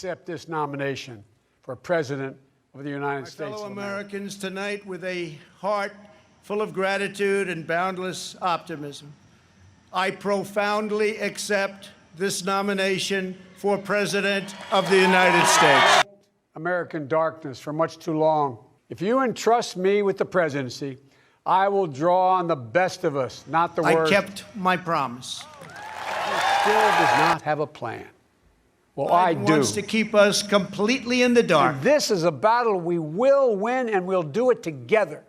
accept this nomination for President of the United States fellow of America. Americans, tonight, with a heart full of gratitude and boundless optimism, I profoundly accept this nomination for President of the United States. American darkness for much too long. If you entrust me with the presidency, I will draw on the best of us, not the worst. I kept my promise. He still does not have a plan. Well, I do. Biden wants to keep us completely in the dark. And this is a battle we will win, and we'll do it together.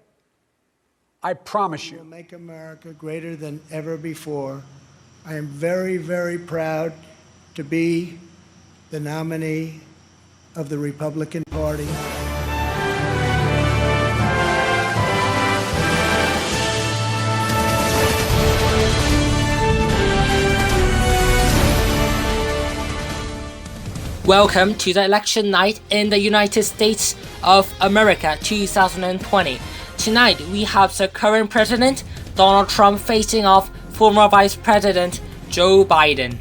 I promise you. We'll make America greater than ever before. I am very, very proud to be the nominee of the Republican Party. Welcome to the election night in the United States of America 2020. Tonight we have the current president, Donald Trump, facing off former Vice President Joe Biden.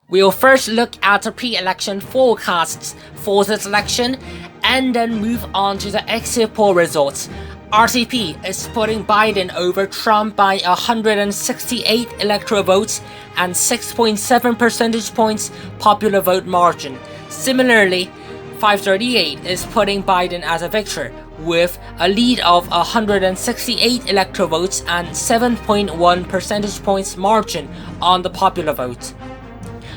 We'll first look at the pre-election forecasts for this election and then move on to the exit poll results. RTP is putting Biden over Trump by 168 electoral votes and 6.7 percentage points popular vote margin. Similarly, 538 is putting Biden as a victor with a lead of 168 electoral votes and 7.1 percentage points margin on the popular vote.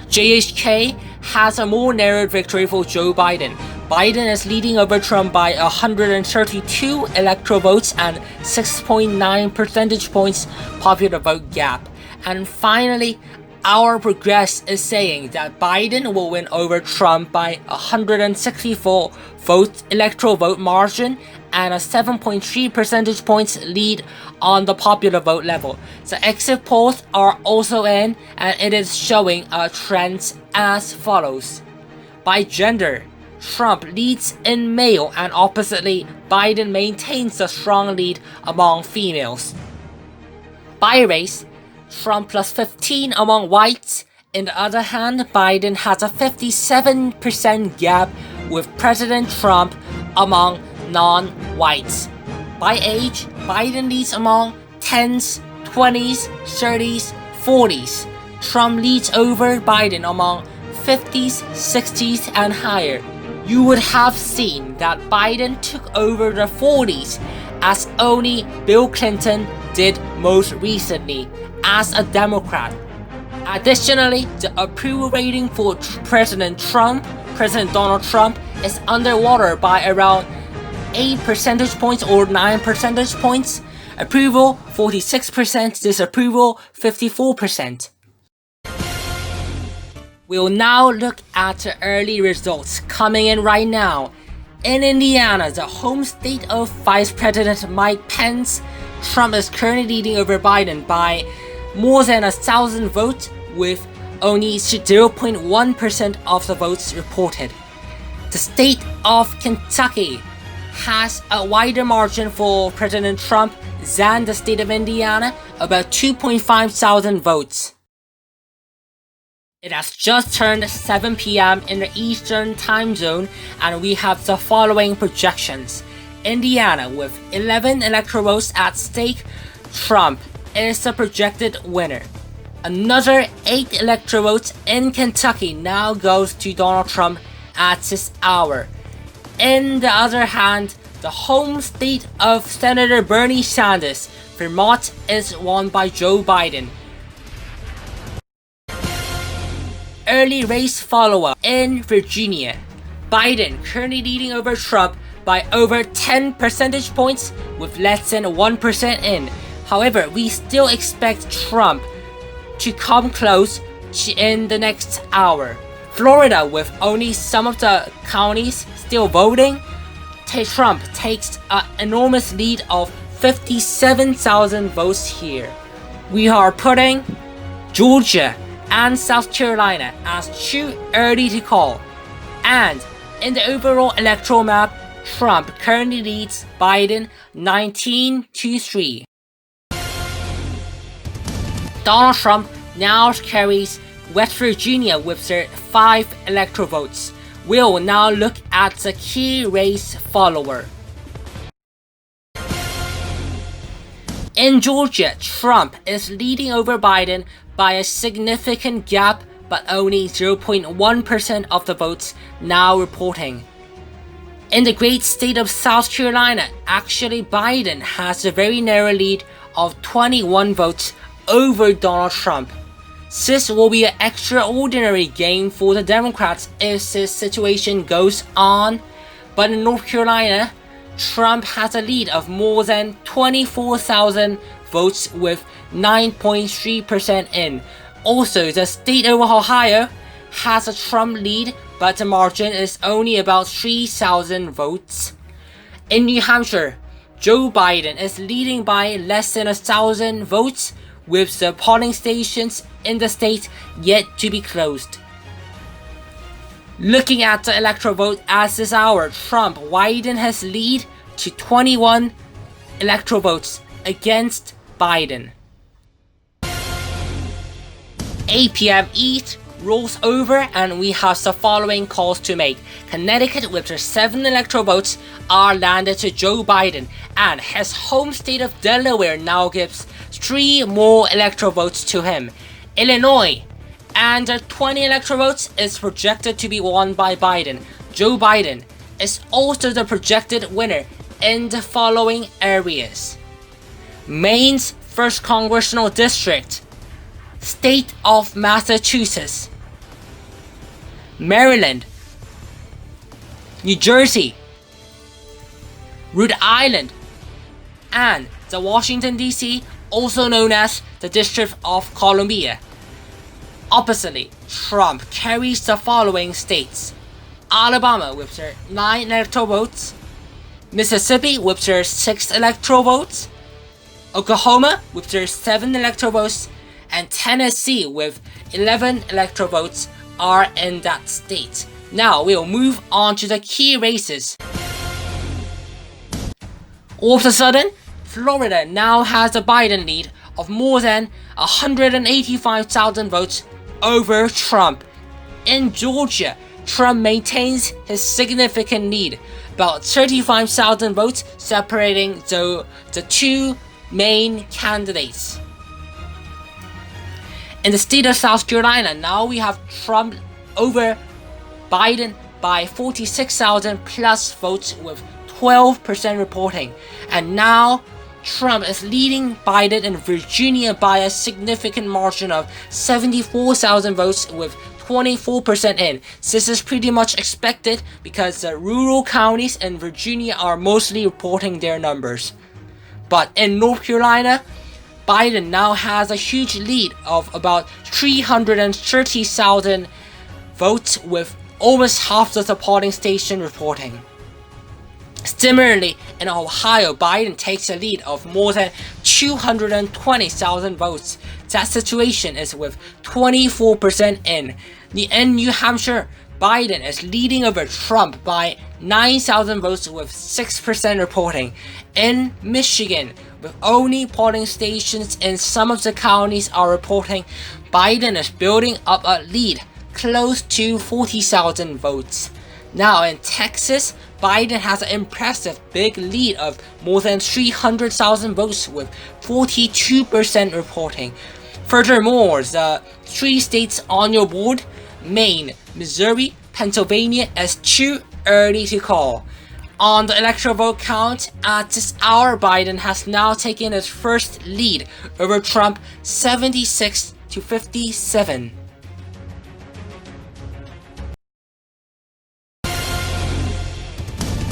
JHK has a more narrowed victory for Joe Biden. Biden is leading over Trump by 132 electoral votes and 6.9 percentage points popular vote gap. And finally, our progress is saying that Biden will win over Trump by 164 vote electoral vote margin and a 7.3 percentage points lead on the popular vote level. The exit polls are also in, and it is showing trends as follows. By gender, Trump leads in male, and oppositely, Biden maintains a strong lead among females. By race, Trump plus 15 among whites. On the other hand, Biden has a 57% gap with President Trump among non-whites. By age, Biden leads among 10s, 20s, 30s, 40s. Trump leads over Biden among 50s, 60s, and higher. You would have seen that Biden took over the 40s as only Bill Clinton did most recently as a Democrat. Additionally, the approval rating for President Donald Trump, is underwater by around 8 percentage points or 9 percentage points. Approval 46%, disapproval 54%. We'll now look at the early results coming in right now. In Indiana, the home state of Vice President Mike Pence, Trump is currently leading over Biden by more than 1,000 votes with only 0.1% of the votes reported. The state of Kentucky has a wider margin for President Trump than the state of Indiana, about 2.5 thousand votes. It has just turned 7 p.m. in the Eastern time zone, and we have the following projections. Indiana, with 11 electoral votes at stake, Trump is the projected winner. Another 8 electoral votes in Kentucky now goes to Donald Trump at this hour. On the other hand, the home state of Senator Bernie Sanders, Vermont, is won by Joe Biden. Early race follow-up in Virginia. Biden currently leading over Trump by over 10 percentage points with less than 1% in. However, we still expect Trump to come close in the next hour. Florida, with only some of the counties still voting, Trump takes an enormous lead of 57,000 votes here. We are putting Georgia and South Carolina as too early to call. And in the overall electoral map, Trump currently leads Biden 19-3. Donald Trump now carries West Virginia with their 5 electoral votes. We'll now look at the key race follower. In Georgia, Trump is leading over Biden by a significant gap, but only 0.1% of the votes now reporting. In the great state of South Carolina, actually Biden has a very narrow lead of 21 votes over Donald Trump. This will be an extraordinary game for the Democrats if this situation goes on, but in North Carolina, Trump has a lead of more than 24,000 votes with 9.3% in. Also, the state of Ohio has a Trump lead, but the margin is only about 3,000 votes. In New Hampshire, Joe Biden is leading by less than 1,000 votes, with the polling stations in the state yet to be closed. Looking at the electoral vote as this hour, Trump widened his lead to 21 electoral votes against Biden. 8 p.m. East rolls over and we have the following calls to make. Connecticut with their 7 electoral votes are landed to Joe Biden, and his home state of Delaware now gives 3 more electoral votes to him. Illinois and their 20 electoral votes is projected to be won by Biden. Joe Biden is also the projected winner in the following areas: Maine's 1st Congressional District, State of Massachusetts, Maryland, New Jersey, Rhode Island, and the Washington D.C., also known as the District of Columbia. Oppositely, Trump carries the following states: Alabama with their 9 electoral votes, Mississippi with their 6 electoral votes, Oklahoma with their 7 electoral votes, and Tennessee with 11 electoral votes are in that state. Now we'll move on to the key races. All of a sudden, Florida now has a Biden lead of more than 185,000 votes over Trump. In Georgia, Trump maintains his significant lead, about 35,000 votes separating the 2 main candidates. In the state of South Carolina, now we have Trump over Biden by 46,000 plus votes with 12% reporting. And now Trump is leading Biden in Virginia by a significant margin of 74,000 votes with 24% in. This is pretty much expected because the rural counties in Virginia are mostly reporting their numbers. But in North Carolina, Biden now has a huge lead of about 330,000 votes with almost half of the polling station reporting. Similarly, in Ohio, Biden takes a lead of more than 220,000 votes. That situation is with 24% in. In New Hampshire, Biden is leading over Trump by 9,000 votes with 6% reporting. In Michigan, with only polling stations in some of the counties are reporting, Biden is building up a lead close to 40,000 votes. Now in Texas, Biden has an impressive big lead of more than 300,000 votes with 42% reporting. Furthermore, the 3 states on your board, Maine, Missouri, Pennsylvania, is too early to call. On the electoral vote count, at this hour, Biden has now taken his first lead over Trump, 76 to 57.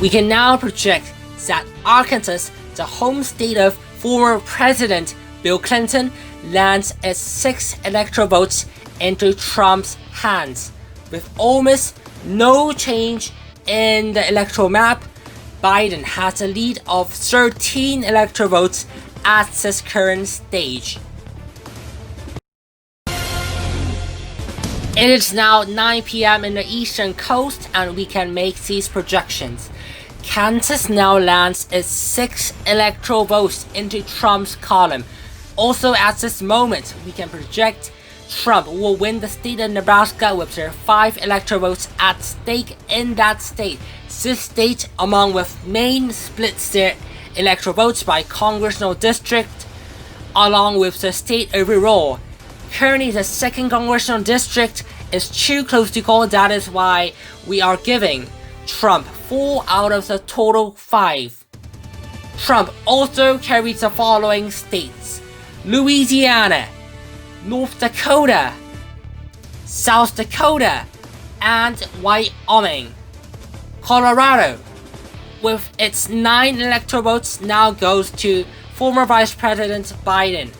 We can now project that Arkansas, the home state of former President Bill Clinton, lands its 6 electoral votes into Trump's hands. With almost no change in the electoral map, Biden has a lead of 13 electoral votes at this current stage. It is now 9 p.m. in the eastern coast and we can make these projections. Kansas now lands its 6 electoral votes into Trump's column. Also at this moment, we can project Trump will win the state of Nebraska with their 5 electoral votes at stake in that state. This state, along with Maine, splits their electoral votes by congressional district, along with the state overall. Currently, the 2nd congressional district is too close to call. That is why we are giving Trump 4 out of the total 5. Trump also carries the following states: Louisiana, North Dakota, South Dakota, and Wyoming. Colorado, with its 9 electoral votes, now goes to former Vice President Biden.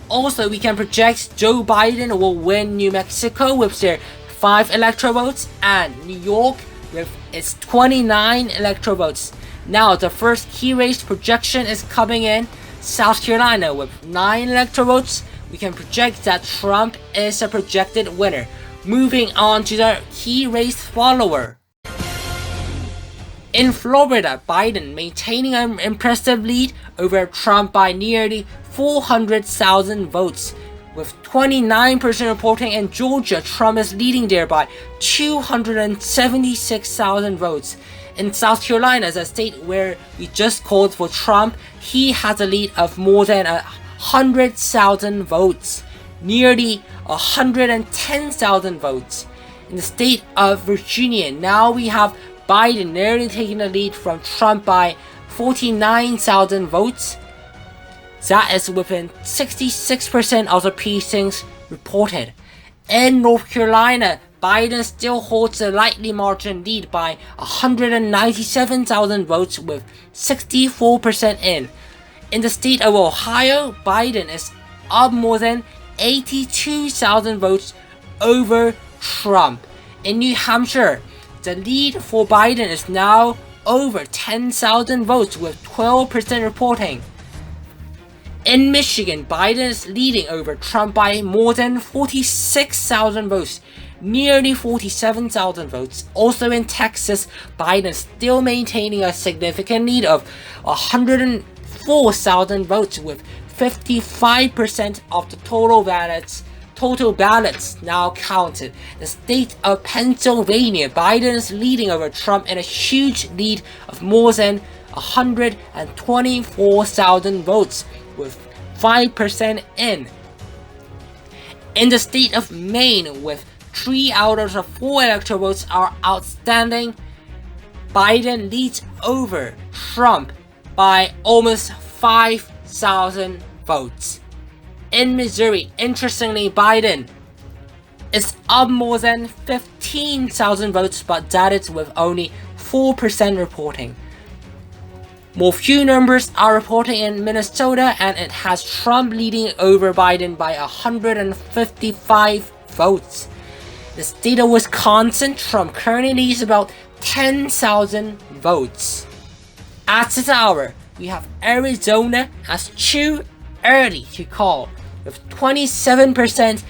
Also, we can project Joe Biden will win New Mexico with their 5 electoral votes, and New York with its 29 electoral votes. Now, the first key race projection is coming in. South Carolina with 9 electoral votes. We can project that Trump is a projected winner. Moving on to the key race follower. In Florida, Biden maintaining an impressive lead over Trump by nearly 400,000 votes. With 29% reporting. In Georgia, Trump is leading there by 276,000 votes. In South Carolina, the state where we just called for Trump, he has a lead of more than 100,000 votes, nearly 110,000 votes. In the state of Virginia, now we have Biden nearly taking the lead from Trump by 49,000 votes. That is within 66% of the precincts reported. In North Carolina, Biden still holds a lightly margin lead by 197,000 votes with 64% in. In the state of Ohio, Biden is up more than 82,000 votes over Trump. In New Hampshire, the lead for Biden is now over 10,000 votes with 12% reporting. In Michigan, Biden is leading over Trump by more than 46,000 votes, nearly 47,000 votes. Also in Texas, Biden is still maintaining a significant lead of 104,000 votes with 55% of the total ballots now counted. The state of Pennsylvania, Biden is leading over Trump in a huge lead of more than 124,000 votes with 5% in. In the state of Maine, with 3 out of the 4 electoral votes are outstanding, Biden leads over Trump by almost 5,000 votes. In Missouri, interestingly, Biden is up more than 15,000 votes, but that is with only 4% reporting. More few numbers are reporting in Minnesota, and it has Trump leading over Biden by 155 votes. The state of Wisconsin, Trump currently leads about 10,000 votes. At this hour, we have Arizona as too early to call, with 27%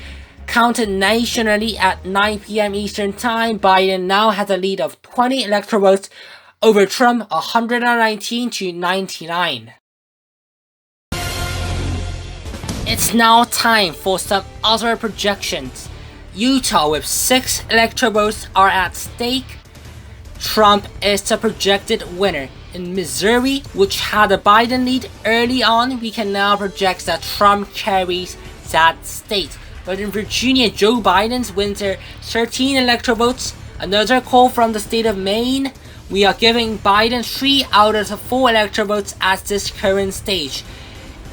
counted nationally at 9 p.m. Eastern Time. Biden now has a lead of 20 electoral votes over Trump, 119 to 99. It's now time for some other projections. Utah, with 6 electoral votes are at stake. Trump is the projected winner. In Missouri, which had a Biden lead early on, we can now project that Trump carries that state. But in Virginia, Joe Biden wins their 13 electoral votes. Another call from the state of Maine. We are giving Biden 3 out of the 4 electoral votes at this current stage.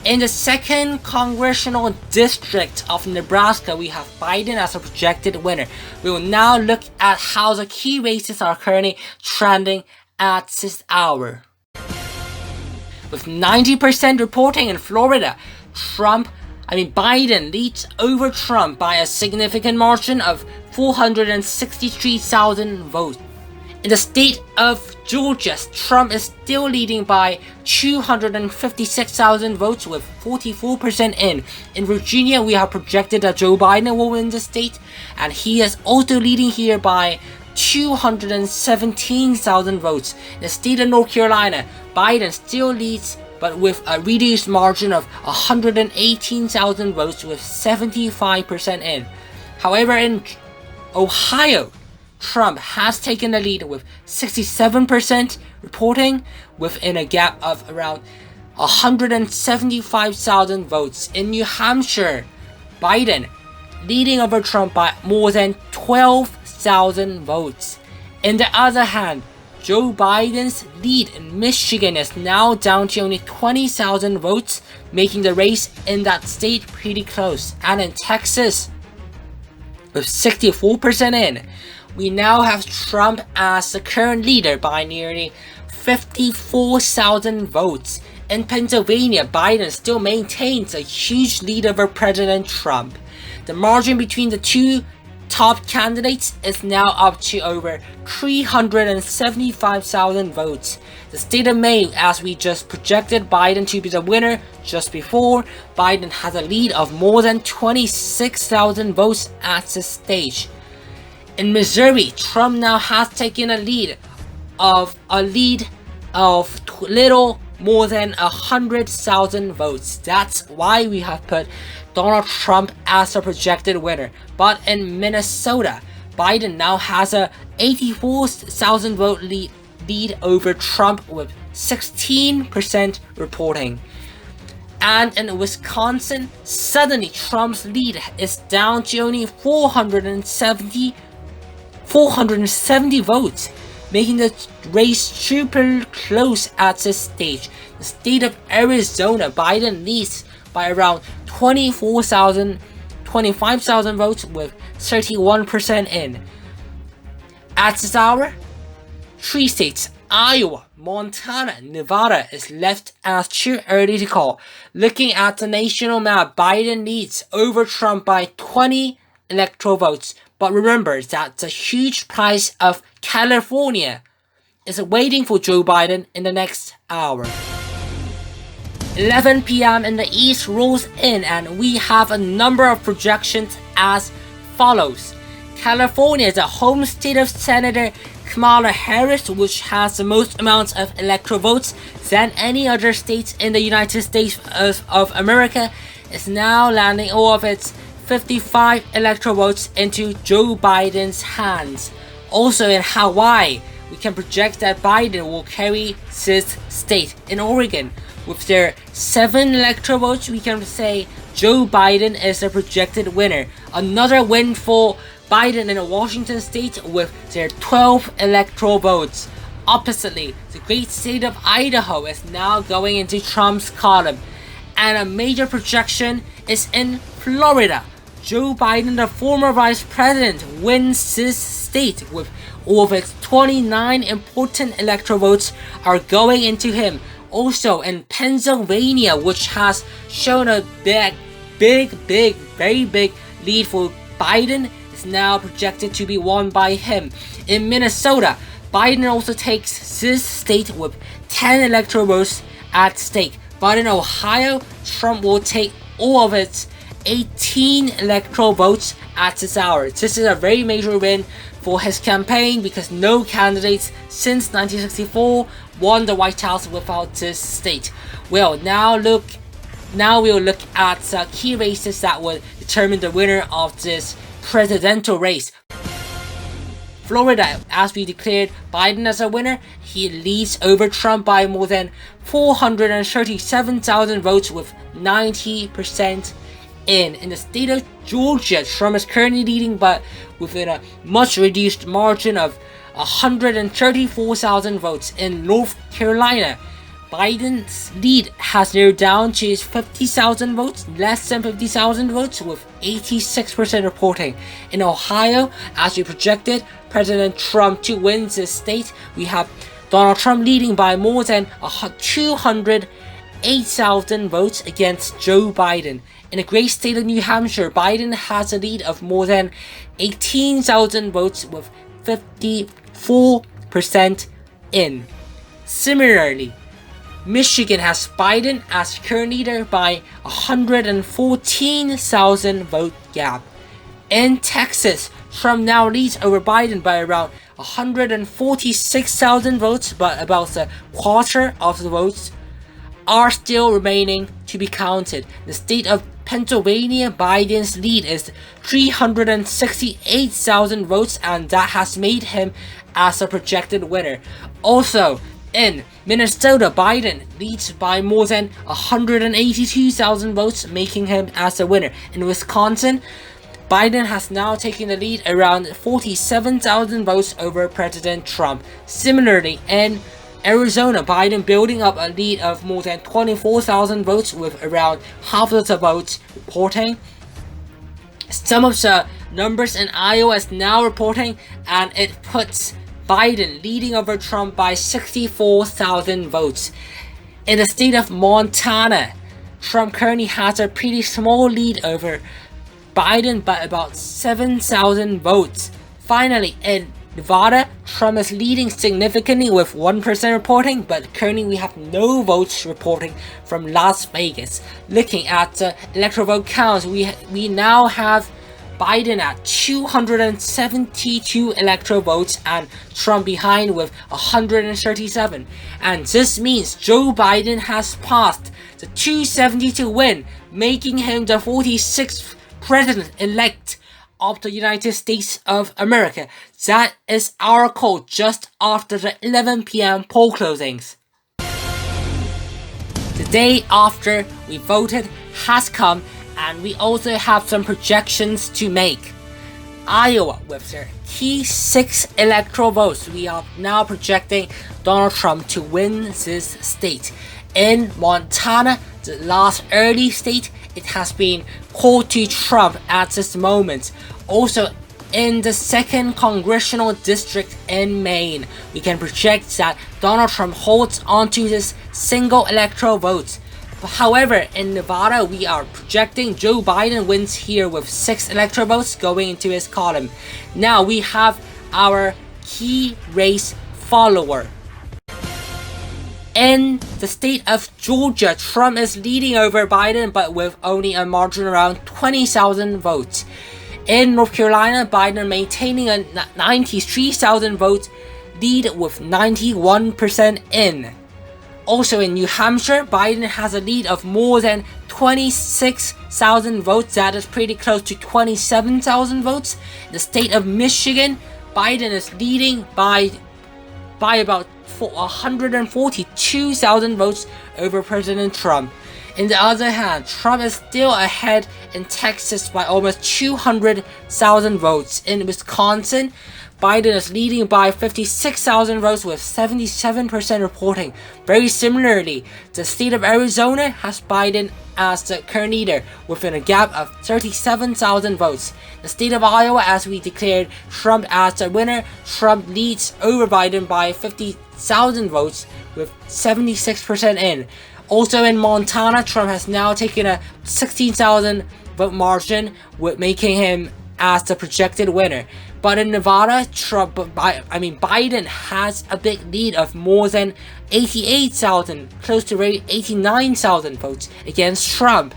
In the 2nd congressional district of Nebraska, we have Biden as a projected winner. We will now look at how the key races are currently trending at this hour. With 90% reporting in Florida, Biden leads over Trump by a significant margin of 463,000 votes. In the state of Georgia, Trump is still leading by 256,000 votes with 44% in. In Virginia, we have projected that Joe Biden will win the state, and he is also leading here by 217,000 votes. In the state of North Carolina, Biden still leads but with a reduced margin of 118,000 votes with 75% in. However, in Ohio, Trump has taken the lead with 67% reporting within a gap of around 175,000 votes. In New Hampshire, Biden leading over Trump by more than 12,000 votes. On the other hand, Joe Biden's lead in Michigan is now down to only 20,000 votes, making the race in that state pretty close. And in Texas, with 64% in, we now have Trump as the current leader by nearly 54,000 votes. In Pennsylvania, Biden still maintains a huge lead over President Trump. The margin between the two top candidates is now up to over 375,000 votes. The state of Maine, as we just projected Biden to be the winner just before, Biden has a lead of more than 26,000 votes at this stage. In Missouri, Trump now has taken a lead of little more than 100,000 votes. That's why we have put Donald Trump as a projected winner. But in Minnesota, Biden now has a 84,000 vote lead over Trump with 16% reporting. And in Wisconsin, suddenly Trump's lead is down to only 470 votes, making the race super close at this stage. The state of Arizona, Biden leads by around 25,000 votes with 31% in. At this hour, 3 states, Iowa, Montana, Nevada, is left as too early to call. Looking at the national map, Biden leads over Trump by 20 electoral votes. But remember that the huge prize of California is waiting for Joe Biden in the next hour. 11 p.m. in the East rolls in, and we have a number of projections as follows. California is the home state of Senator Kamala Harris, which has the most amounts of electoral votes than any other state in the United States of America, is now landing all of its 55 electoral votes into Joe Biden's hands. Also in Hawaii, we can project that Biden will carry this state. In Oregon, with their 7 electoral votes, we can say Joe Biden is the projected winner. Another win for Biden in Washington state with their 12 electoral votes. Oppositely, the great state of Idaho is now going into Trump's column. And a major projection is in Florida. Joe Biden, the former vice president, wins this state with all of its 29 important electoral votes are going into him. Also in Pennsylvania, which has shown a very big lead for Biden, is now projected to be won by him. In Minnesota, Biden also takes this state with 10 electoral votes at stake. But in Ohio, Trump will take all of its 18 electoral votes at this hour. This is a very major win for his campaign because no candidates since 1964 won the White House without this state. Well, now we'll look at the key races that will determine the winner of this presidential race. Florida, as we declared Biden as a winner, he leads over Trump by more than 437,000 votes with 90% in the state of Georgia, Trump is currently leading, but within a much reduced margin of 134,000 votes. In North Carolina, Biden's lead has narrowed down to 50,000 votes, less than 50,000 votes, with 86% reporting. In Ohio, as we projected President Trump to win this state, we have Donald Trump leading by more than 208,000 votes against Joe Biden. In the great state of New Hampshire, Biden has a lead of more than 18,000 votes with 54% in. Similarly, Michigan has Biden as current leader by 114,000 vote gap. In Texas, Trump now leads over Biden by around 146,000 votes, but about a quarter of the votes are still remaining to be counted. The state of Pennsylvania, Biden's lead is 368,000 votes, and that has made him as a projected winner. Also, in Minnesota, Biden leads by more than 182,000 votes, making him as a winner. In Wisconsin, Biden has now taken the lead around 47,000 votes over President Trump. Similarly, in Arizona, Biden building up a lead of more than 24,000 votes with around half of the votes reporting. Some of the numbers in Iowa is now reporting, and it puts Biden leading over Trump by 64,000 votes. In the state of Montana, Trump currently has a pretty small lead over Biden by about 7,000 votes. Finally, in Nevada, Trump is leading significantly with 1% reporting, but currently we have no votes reporting from Las Vegas. Looking at the electoral vote counts, we now have Biden at 272 electoral votes and Trump behind with 137. And this means Joe Biden has passed the 270 to win, making him the 46th president-elect of the United States of America. That is our call just after the 11 p.m. poll closings. The day after we voted has come, and we also have some projections to make. Iowa, with their key 6 electoral votes, we are now projecting Donald Trump to win this state. In Montana, the last early state, it has been called to Trump at this moment. Also, in the 2nd congressional district in Maine, we can project that Donald Trump holds onto this single electoral vote. However, in Nevada, we are projecting Joe Biden wins here with 6 electoral votes going into his column. Now we have our key race follower. In the state of Georgia, Trump is leading over Biden, but with only a margin around 20,000 votes. In North Carolina, Biden maintaining a 93,000 vote lead with 91% in. Also in New Hampshire, Biden has a lead of more than 26,000 votes. That is pretty close to 27,000 votes. In the state of Michigan, Biden is leading by about 142,000 votes over President Trump. On the other hand, Trump is still ahead in Texas by almost 200,000 votes. In Wisconsin, Biden is leading by 56,000 votes with 77% reporting. Very similarly, the state of Arizona has Biden as the current leader within a gap of 37,000 votes. The state of Iowa, as we declared Trump as the winner, Trump leads over Biden by 50,000 votes with 76% in. Also in Montana, Trump has now taken a 16,000 vote margin, with making him as the projected winner. But in Nevada, Biden has a big lead of more than 88,000, close to 89,000 votes against Trump.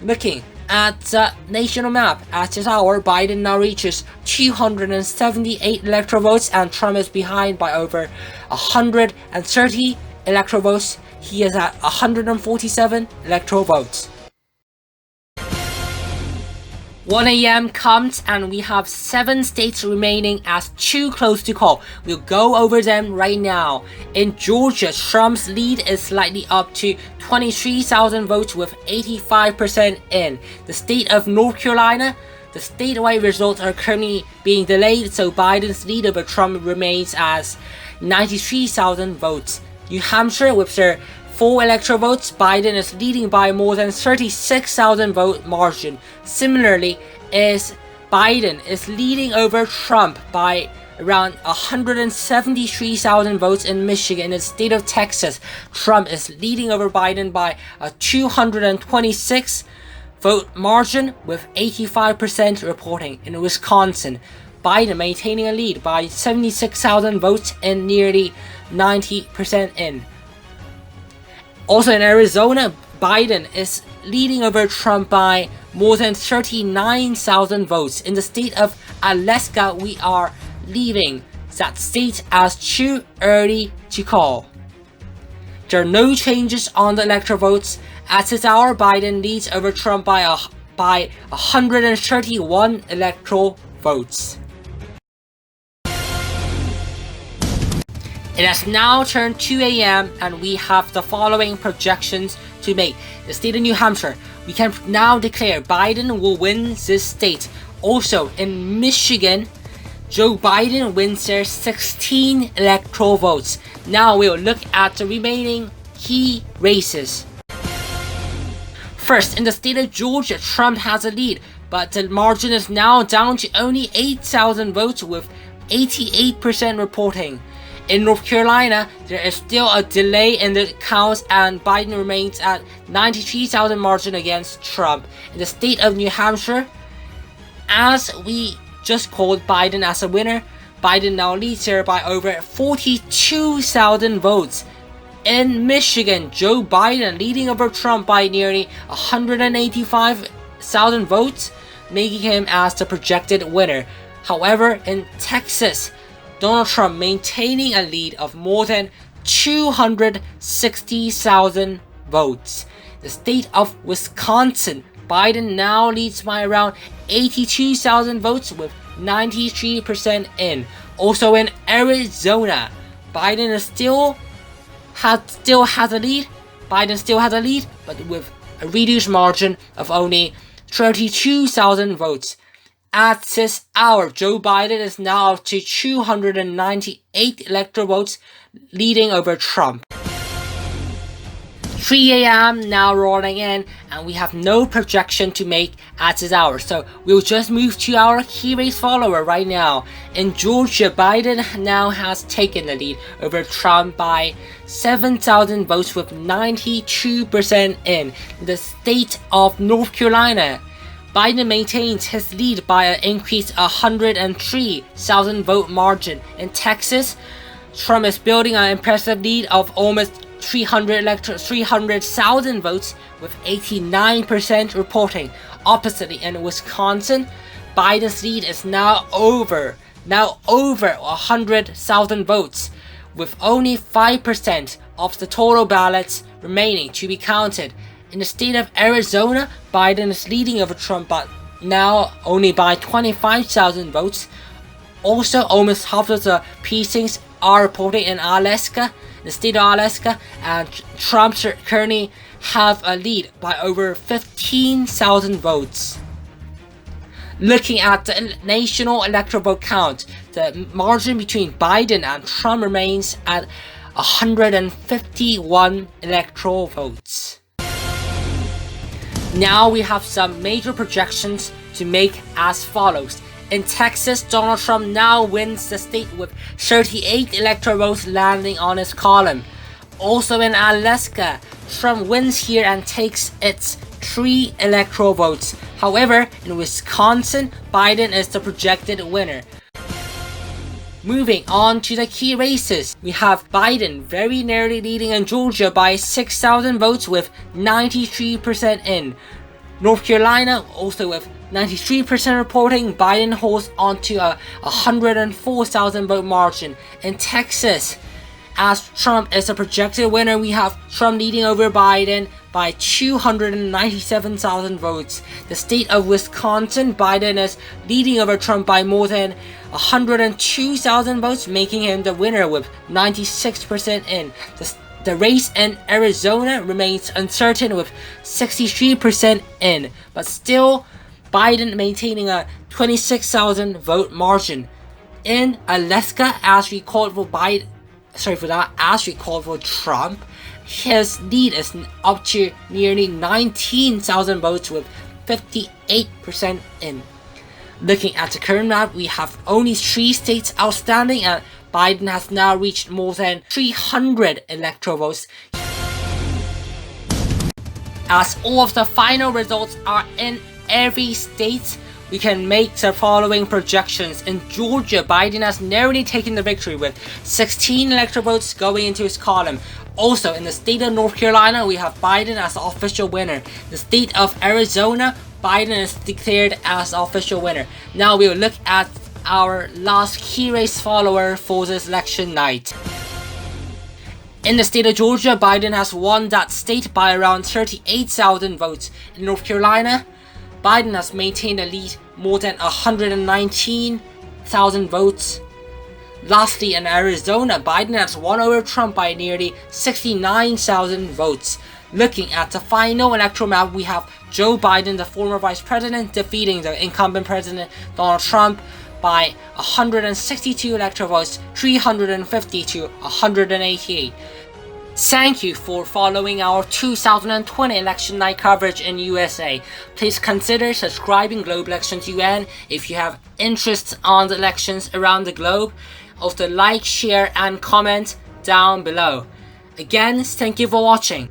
Looking at the national map, at this hour, Biden now reaches 278 electoral votes, and Trump is behind by over 130 electoral votes. He is at 147 electoral votes. 1 a.m. comes and we have 7 states remaining as too close to call. We'll go over them right now. In Georgia, Trump's lead is slightly up to 23,000 votes with 85% in. The state of North Carolina, the statewide results are currently being delayed, so Biden's lead over Trump remains as 93,000 votes. New Hampshire, with their 4 electoral votes, Biden is leading by more than 36,000 vote margin. Similarly, Biden is leading over Trump by around 173,000 votes in Michigan. In the state of Texas, Trump is leading over Biden by a 226 vote margin with 85% reporting. In Wisconsin, Biden maintaining a lead by 76,000 votes and nearly 90% in. Also in Arizona, Biden is leading over Trump by more than 39,000 votes. In the state of Alaska, we are leaving that state as too early to call. There are no changes on the electoral votes. At this hour, Biden leads over Trump by 131 electoral votes. It has now turned 2 a.m. and we have the following projections to make. The state of New Hampshire, we can now declare Biden will win this state. Also in Michigan, Joe Biden wins their 16 electoral votes. Now we'll look at the remaining key races. First, in the state of Georgia, Trump has a lead, but the margin is now down to only 8,000 votes with 88% reporting. In North Carolina, there is still a delay in the counts and Biden remains at 93,000 margin against Trump. In the state of New Hampshire, as we just called Biden as a winner, Biden now leads here by over 42,000 votes. In Michigan, Joe Biden leading over Trump by nearly 185,000 votes, making him as the projected winner. However, in Texas, Donald Trump maintaining a lead of more than 260,000 votes. The state of Wisconsin, Biden now leads by around 82,000 votes with 93% in. Also in Arizona, Biden still has a lead. Biden still has a lead, but with a reduced margin of only 32,000 votes. At this hour, Joe Biden is now up to 298 electoral votes, leading over Trump. 3 a.m. now rolling in, and we have no projection to make at this hour, so we'll just move to our key race follower right now. In Georgia, Biden now has taken the lead over Trump by 7,000 votes with 92% in. The state of North Carolina, Biden maintains his lead by an increased 103,000 vote margin. In Texas, Trump is building an impressive lead of almost 300,000 votes with 89% reporting. Oppositely, in Wisconsin, Biden's lead is now over 100,000 votes with only 5% of the total ballots remaining to be counted. In the state of Arizona, Biden is leading over Trump but now only by 25,000 votes. Also, almost half of the precincts are reported in Alaska, the state of Alaska, and Trump currently have a lead by over 15,000 votes. Looking at the national electoral vote count, the margin between Biden and Trump remains at 151 electoral votes. Now we have some major projections to make as follows. In Texas, Donald Trump now wins the state with 38 electoral votes landing on his column. Also in Alaska, Trump wins here and takes its 3 electoral votes. However, in Wisconsin, Biden is the projected winner. Moving on to the key races, we have Biden very nearly leading in Georgia by 6,000 votes with 93% in. North Carolina also with 93% reporting, Biden holds onto a 104,000 vote margin. In Texas, as Trump is a projected winner, we have Trump leading over Biden by 297,000 votes. The state of Wisconsin, Biden is leading over Trump by more than 102,000 votes, making him the winner with 96% in. The race in Arizona remains uncertain with 63% in, but still Biden maintaining a 26,000 vote margin. In Alaska, as we called for Trump, his lead is up to nearly 19,000 votes with 58% in. Looking at the current map, we have only 3 states outstanding and Biden has now reached more than 300 electoral votes. As all of the final results are in every state, we can make the following projections. In Georgia, Biden has narrowly taken the victory with 16 electoral votes going into his column. Also, in the state of North Carolina, we have Biden as the official winner. The state of Arizona, Biden is declared as the official winner. Now we'll look at our last key race follower for this election night. In the state of Georgia, Biden has won that state by around 38,000 votes. In North Carolina, Biden has maintained a lead more than 119,000 votes. Lastly, in Arizona, Biden has won over Trump by nearly 69,000 votes. Looking at the final electoral map, we have Joe Biden, the former vice president, defeating the incumbent president Donald Trump by 162 electoral votes, 350 to 188. Thank you for following our 2020 election night coverage in USA. Please consider subscribing Global Elections UN if you have interests on the elections around the globe. Also like, share and comment down below. Again, thank you for watching.